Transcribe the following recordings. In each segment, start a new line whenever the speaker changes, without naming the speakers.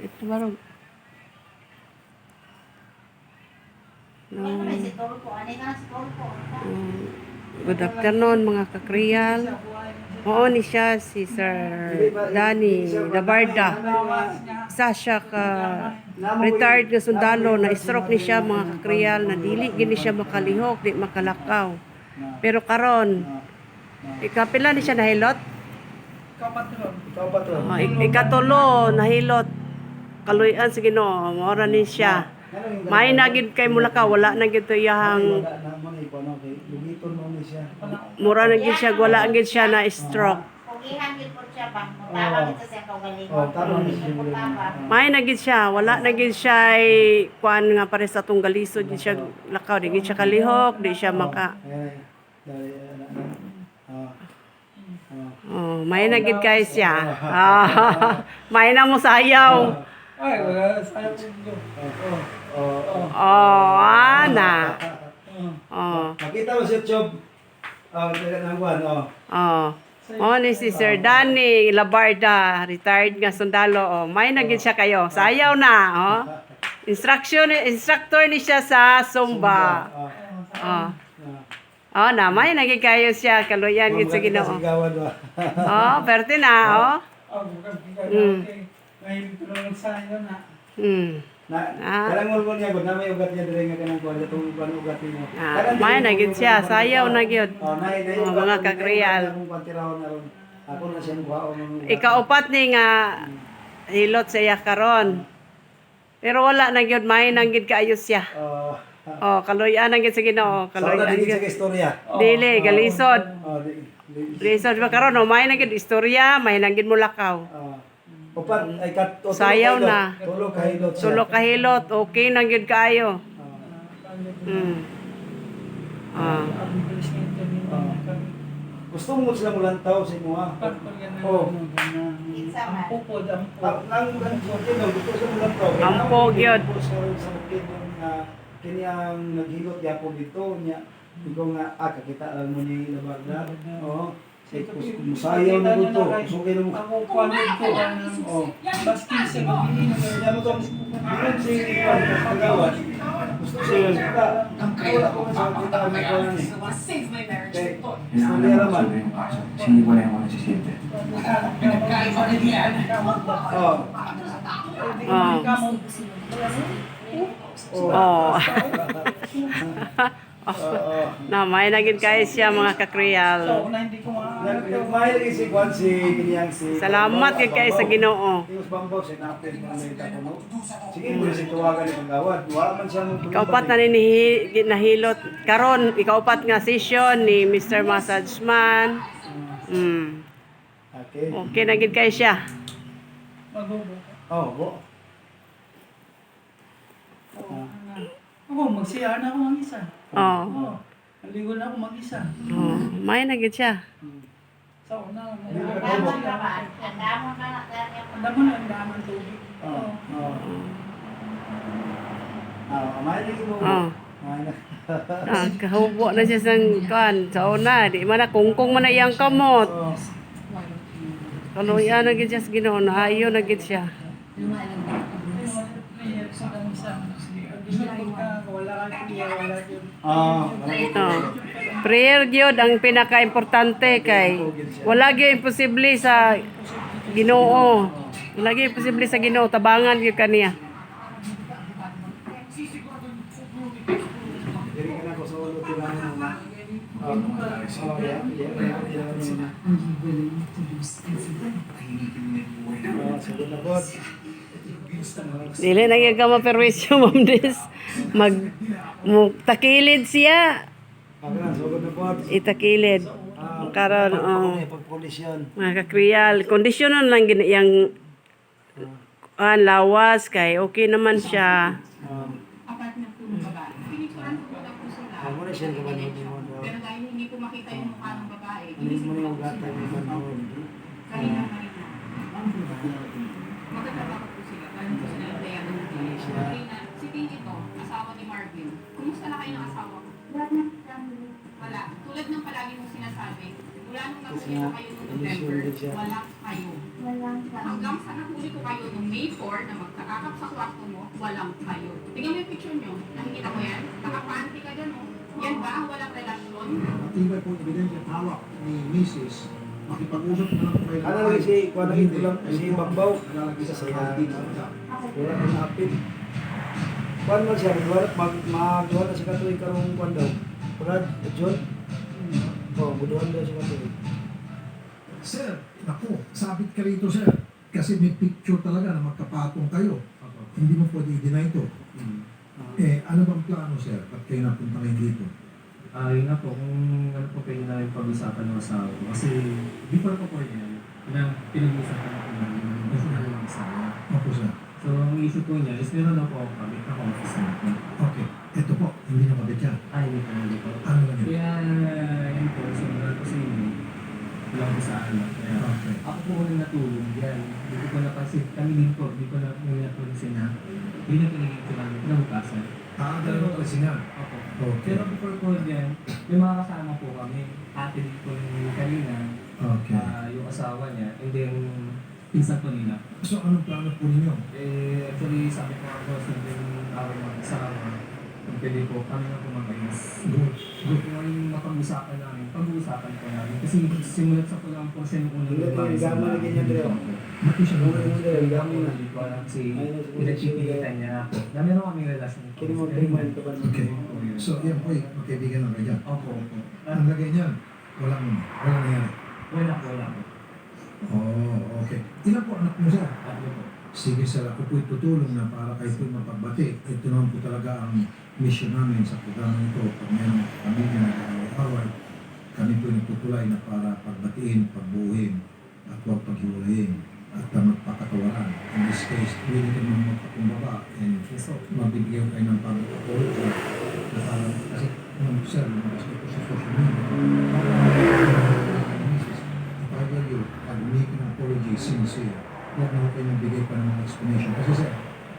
Ito barog. Good afternoon mga kakriyal. Oo ni siya si Sir Danny Labarda. Isa siya ka retired nga sundalo na stroke ni siya mga kakriyal na dili gini siya makalihok, di makalakaw. Pero karon ikapila ni siya nahilot? Ikatulo nahilot. Kaluyan sa Ginoo, maora ni siya. May nagid kay mula ka wala na gid to iyang mura na gid siya wala gid siya na stroke. May na gid siya wala na gid siya kuan nga pare sa tong galisod gid siya lakaw di gid siya kalihok di siya maka. Oh, may na gid kay siya. May na mo sayaw.
Ay, wala sayaw ko.
Ana.
Nakita mo si YouTube.
Ni si Sir Danny Labarda, retired nga sundalo. May nagid siya kayo. Sayaw na, instructor ni siya sa Zumba. Na may nagid kayo siya kaluyan gid sa Ginoo. Perte na,
Ngayon ko lang sayaw na.
Karang mo niya gud na may ugat niya dire nga kanang kuan itong ugat niya.
May nagid siya, sayaw na gyud. Mga kakriyal.
Ako na siya kuhaon.
Ikaupat ni nga hilot siya karon. Pero wala na gyud may nanggid kaayo siya. Kaluyan na gyud sa Ginoo, kaluyan gyud. Dili galisod. Galisod ba karon may na gyud istorya, may nanggid mo lakaw.
Upat ay
sayaw na.
Tulo
ka hilot, okay na gyud kaayo.
Gusto mo sila mulantaw sa imo ha?
Ang pupod, ang
gusto sila mulantaw.
Ampo gyud.
Kini ang naghilot yapon dito niya. Ikaw nga kakita lang mo ni Labarda. Musayaw na dito. Suki na mo.
ako panod ko baski sa gabi.
Kaya mo to, yun si Ipan Pagawad. Gusto siya wala ko man sa kita ang mga ni. Istorya naman.
Hindi ko na yung nagsisinte.
Na may nagid kayo siya mga kakriyal.
Nagmahal si Juan si Ginyang si.
Salamat kay kayo sa Ginoo.
Yung bambaw si Napil na may tapuno. Sige mo si tuwagan ni Pagawad. Wala man siya mo.
Ikaupat na nahilot karon ikaupat nga session ni Mr. Massage Man. Okay nagid kayo siya.
Magubo.
Bo.
Ako magsiya na ako mag-isa. Naligo na ako mag-isa.
May nagid siya.
Sa una,
Andaman ka ba? Andaman ka na.
andaman tubig.
Kahubo na siya sang kuan sa una di man na kungkong man na iyang kamot. Kaluyan na gid siya sa Ginoo na ayo na gid siya. Prayer gyud ang pinaka-importante kay wala gyud imposible sa Ginoo. Wala gyud imposible sa Ginoo, tabangan gyud kaniya. Dili na gyud ka maperwisyo Ma'am Des. Takilid siya. Itakilid. Karon mga kakriyal, kondisyonon lang gid yang lawas kay okay naman siya.
Pero dahil hindi ko makita yung mukha ng babae, magkatawa ko po sila. Galing po sila ng Dayan. Si Tini to, asawa ni Marvin. Kumusta na kayo ng asawa ko? Wala. Tulad ng palagi mong sinasabi, Mula nung
Kasi
nahuli ko
nga,
kayo noong
komisyon
November,
din siya.
wala kayo. Hanggang sa nahuli ko kayo noong May 4 na magkakakap sa kwarto mo, walang kayo. Tingnan mo yung picture nyo. Nakikita mo yan? Nakapanty ka dyan, oh. Yan ba ang walang relasyon?
Matibay po ebidensya at hawak ni Mrs. Makipag-usap na lang po kayo.
Ano lagi si kuha na ito lang, si Bagbaw.
Nalalagay sa
Kaya,
saldi.
wala na na-apit. Kuhan man siya, magawa na si Katoy karong kuhan daw. Brad, John? Oo, buduhan daw si Katoy.
Sir, naku, sabit ka rito sir. Kasi may picture talaga na magkapatong kayo. Hindi mo pwede i-deny ito. Ano bang plano sir? Ba't kayo napunta ngayon dito?
Yun nga po, kung ano po pwede namin pag-usapan ng asawa ko. Kasi before ko po yan, pinag-usapan ako namin kasi ng asawa.
Opo sir.
So, ang issue po niya is meron na po ako kami na office natin.
Okay. Ito po, hindi na kabit yan.
Ay, hindi po, hindi po.
Ano lang yun?
Kaya, yun po, sumulat ko sa inyo. Walang ko sa anak. Kaya,
Okay.
ako po unang natulog yan. Hindi ko napansin. Kami din po, hindi ko na natulog sila. Yun ang pinigil ko namin. Pinabukasan.
Dalawa kasi nga.
Ako.
Okay.
Pero before po yan, may mga kasama po kami. Ate din po yung kanina,
Okay.
yung asawa niya, and then pinsan po nila.
So, anong plano po ninyo?
Actually, sabi ko ako sa yung araw mga asawa, kung pwede po kami na pumabayas.
Good. Good.
Kung ano yung mapag-usapan namin, pag-uusapan po namin. Kasi simulat sa pulang po siya yung unang
Hindi,
babae sa
gamo na
bahay.
ganyan din.
Ba't siya
Muna
naman?
muna, gamo na.
Hindi ko alam kasi pinagpipilitan niya ako. Na meron kaming relasyon.
Kini mo tingnan ka ba?
Okay. So, yan po yung magkaibigan ng ganyan.
Opo, opo.
Ang lagay niyan, walang nangyari.
Wala po.
Oh, okay. Ilan po anak mo sir?
Tatlo po.
Sige sir, ako po'y tutulong na para kayo po'y mapagbati. Ito naman po talaga ang mission namin sa programa ito. Pag mayroong pamilya na nag-away, kami po'y nagtutulay na para pagbatiin, pagbuuhin, at huwag paghiwalayin at magpakatawaran. In this case, pwede ka naman magpakumbaba and mabibigyan kayo ng pag-apology na parang, kasi sir, lumabas ko po sa social media. If I were you, pag make an apology sincere, huwag na kayo nagbigay pa ng mga explanation. Kasi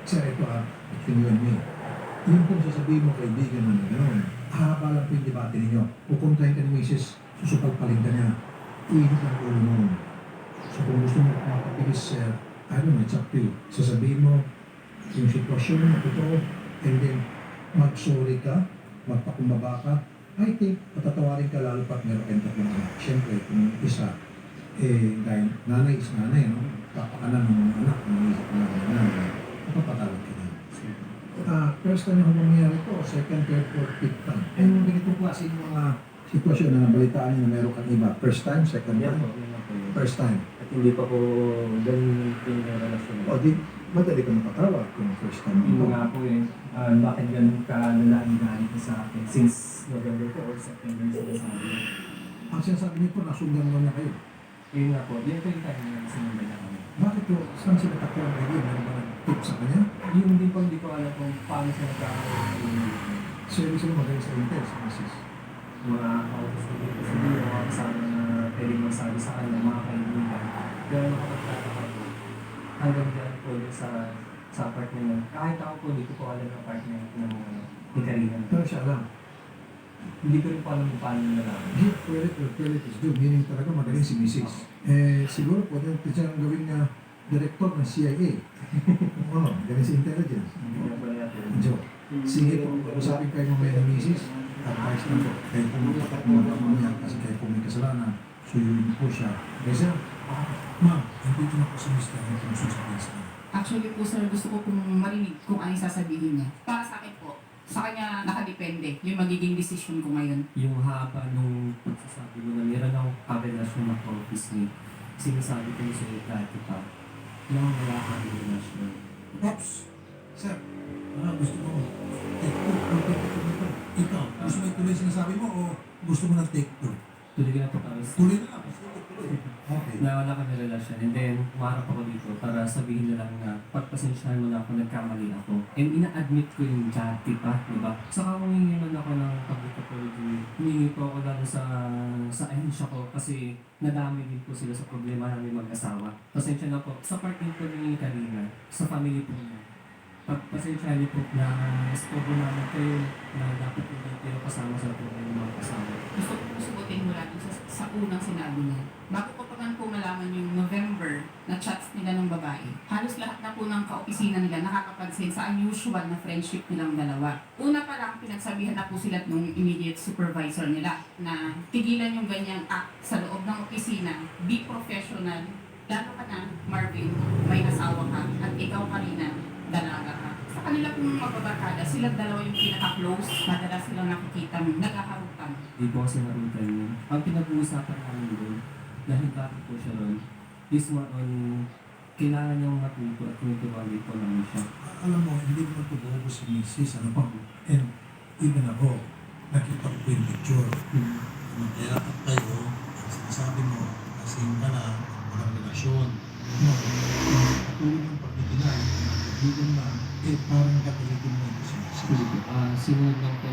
sir, ito between you and me. Yung kung sasabihin mo kaibigan mo na gano'n, haba lang po yung debate ninyo. Pupuntahin ka ni Mrs. Susupalpaling ka niya. Iinit ang ulo mo. So kung gusto mo makapilis, sir, I don't know, it's up to you. Sasabihin mo yung sitwasyon mo, totoo, and then mag-sorry ka, magpakumbaba ka, I think patatawarin ka lalo pat meron kayong tatlong anak. Siyempre, kung isa, dahil nanay is nanay, no? Kapakanan ng mga anak, ang isip na ng nanay, napapatawag ka na. First time yung mangyayari ito, second, third, fourth, fifth time. And ganitong klase yung mga sitwasyon na nabalitaan nyo na meron kang iba. First time, second
Yan
time,
po, yan po yun.
first time.
At hindi pa po ganun yung relasyon.
O di, madali ka napatawag kung first time
Yung
mo.
nga po bakit ganun ka lalaking galit sa akin since November po or September sinasabi.
Ang sinasabi niyo po, nasundan mo na kayo.
Yun nga po, yun po yung time na sinundan na kami.
Bakit po, saan sila takuan ng idea? Meron ba nag-tip sa kanya?
Yung din po hindi ko alam kung paano siya nagkakaroon ng
So, ibig sabihin magaling sa intel, sa misis.
mga kautos ko dito sa mga kasama na pwede magsabi sa kanya, mga kaibigan. Pero nakapagtataka po, hanggang dyan po yung sa apartment na, kahit ako po, hindi ko po alam ng apartment ng ni Karina.
Pero siya alam.
Hindi ko rin po alam kung paano nalaman.
Give credit where credit is due, meaning talaga magaling si misis. Siguro po, yung siyang gawing director ng CIA. Ano, galing sa intelligence.
Hindi ko po natin.
Joke. Sige po, usapin kayo mamaya ng misis. Advice na po. Kayo po magpapakumabak mamaya kasi kayo po may kasalanan. Suyuin po siya. Kasi, ma'am, nandito na po si Mr. Ang kung sasabihin sa kanya.
Actually po sir, gusto ko pong marinig kung ano yung sasabihin niya. Para sa akin po, sa kanya nakadepende yung magiging decision ko ngayon.
Yung haba nung pagsasabi mo na meron akong karelasyon ng office mate, sinasabi ko sa iyo dati pa, na wala kang relasyon.
Pops! Sir, gusto mo take two? Ang take two nito. Ikaw, gusto mo ituloy sinasabi mo o gusto mo ng take two?
Tuloy na po kami.
Tuloy na lang. Gusto mo tuloy. Okay.
Na wala kami relasyon. And then, umarap ako dito para sabihin na lang na pagpasensyahan mo na ako, nagkamali ako. And ina-admit ko yung dati pa, di ba? Saka humingi man ako ng public apology. Humingi po ako lalo sa ahensya ko kasi nadami din po sila sa problema namin mag-asawa. Pasensya na po. Sa part din po ni kanina, sa family po niya. Pagpasensya niyo po na stable naman kayo na dapat hindi kayo kasama sa tunay ng mga kasama.
Gusto ko sugutin mula dun sa unang sinabi niya. Bago ko pa man po malaman yung November na chats nila ng babae, halos lahat na po ng kaopisina nila nakakapansin sa unusual na friendship nilang dalawa. Una pa lang, pinagsabihan na po sila nung immediate supervisor nila na tigilan yung ganyang act sa loob ng opisina, be professional, lalo ka na, Marvin, may asawa ka, at ikaw, Karina, dalaga ka. Sa kanila pong magbabarkada, silang dalawa yung pinaka-close, madalas silang nakikita nagkakarutan.
Di po kasi narutan yun. Ang pinag-uusapan namin doon, dahil bakit po siya ron, is more on kailangan niyang matuto at tumituwali po namin siya.
Alam mo, hindi mo nagtubuho si Mrs. Ano pa? And even ako, nakita ko yung picture. Magkayakap kayo, ang sinasabi mo, kasing ka na, walang relasyon. No, patuloy yung pagtitinay, kaibigan na, parang nakakalitin mo ito si Mrs.
Sinunod lang po